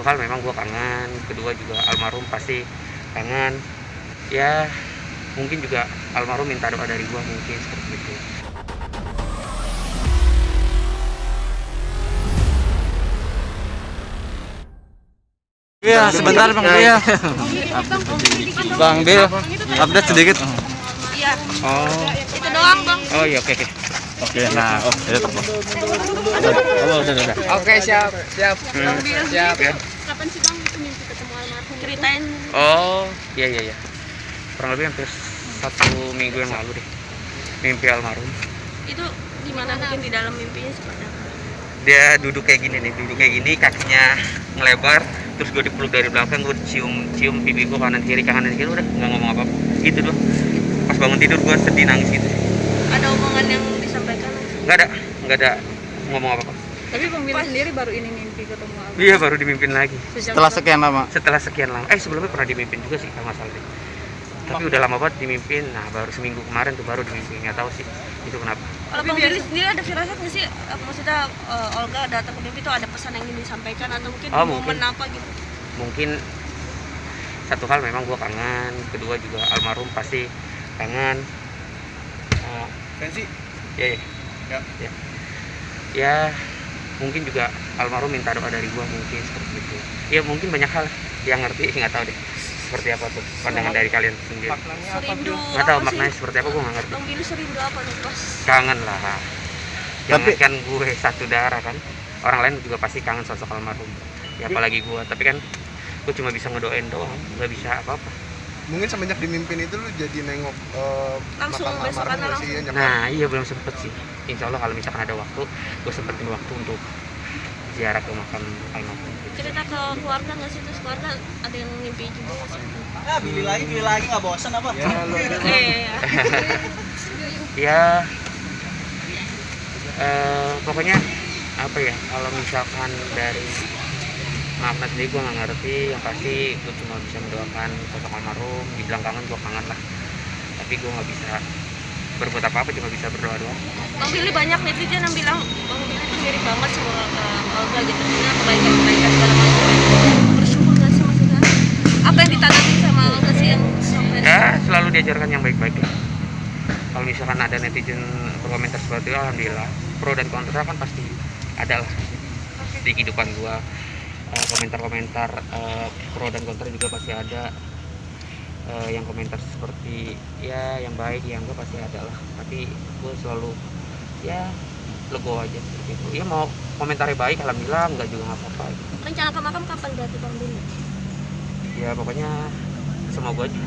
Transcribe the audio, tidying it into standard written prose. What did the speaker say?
hal memang gue kangen, kedua juga almarhum pasti kangen. Ya mungkin juga almarhum minta doa dari gue, mungkin seperti itu. Iya, sebentar Bang Bil. Bang Bil, update sedikit. Iya. Oh, Itu doang, Bang. oh iya, oke. Oke, nah, ya telepon. Udah. Oke, siap. Siap ya. Kapan sih Bang itu mimpi ketemu almarhum? Ceritain. Oh, iya. Kurang lebih hampir 1 minggu yang lalu deh. Mimpi almarhum. Itu gimana mungkin di dalam mimpinya seperti apa? Dia duduk kayak gini, kakinya ngelebar, terus gue dipeluk dari belakang, gue cium pipi gue kanan kiri, udah nggak ngomong apa-apa. Gitu doang. Pas bangun tidur gue sedih nangis gitu. Ada omongan yang disampaikan? Nggak ada ngomong apa-apa. Tapi Bang Bil sendiri baru ini mimpi ketemu almarhum. Iya, baru dimimpin lagi. Setelah sekian lama. Setelah sekian lama. Sebelumnya pernah dimimpin juga sih kalau nggak salah deh. Tapi udah lama banget dimimpin. Nah, baru seminggu kemarin tuh baru dimimpin. Nggak tahu sih itu kenapa. Kalau Bang Billy sendiri ada firasat nggak sih? Maksudnya Olga datang ke mimpi itu ada pesan yang ingin disampaikan atau mungkin momen apa gitu? Mungkin satu hal memang gue kangen, kedua juga almarhum pasti kangen. Fancy? Ya. Ya, mungkin juga almarhum minta doa dari gue, mungkin seperti itu. Ya mungkin banyak hal yang ngerti, nggak tahu deh seperti apa tuh pandangan dari kalian sendiri. Maknanya apa? Serindu Nggak tahu apa maknanya sih? seperti apa, gue nggak ngerti. Bang Billy serindu apa nih pas? Kangen lah. Jangan Tapi- kan gue satu darah kan. Orang lain juga pasti kangen sosok almarhum. Ya apalagi gue. Tapi kan gue cuma bisa ngedoain doang, nggak bisa apa-apa. Mungkin semenjak dimimpin itu lu jadi nengok Langsung makam besokan almarhum nggak sih? langsung. Nah iya, belum sempet sih. Insya Allah kalau misalkan ada waktu, gue sempetin waktu untuk ziarah ke makam almarhum. Cerita ke keluarga nggak sih? Terus keluarga ada yang mimpi juga nggak sih? Bili lagi nggak bosan apa? Ya pokoknya apa ya, kalau misalkan dari makna sendiri gue nggak ngerti. Yang pasti gue cuma bisa mendoakan sosok almarhum. Dibilang kangen, gue kangen lah, tapi gue nggak bisa berbuat apa-apa, cuma bisa berdoa doang. Bang Billy banyak netizen yang bilang Bang Billy itu mirip banget sama Olga gitu, punya kebaikan segala macam. Bersyukur nggak sih maksudnya? Apa yang ditanamin sama Olga sih yang sampai? Ya selalu diajarkan yang baik-baik lah. Kalau misalkan ada netizen berkomentar seperti itu, alhamdulillah. Pro dan kontra kan pasti ada lah di kehidupan gua. Komentar-komentar pro dan kontra juga pasti ada. Yang komentar seperti ya yang baik, yang enggak pasti ada lah. Tapi gue selalu ya legowo aja seperti itu. Ya mau komentarnya baik, alhamdulillah, enggak juga nggak apa-apa. Rencana ke makam kapan berarti Bang Billy? Ya pokoknya semoga aja.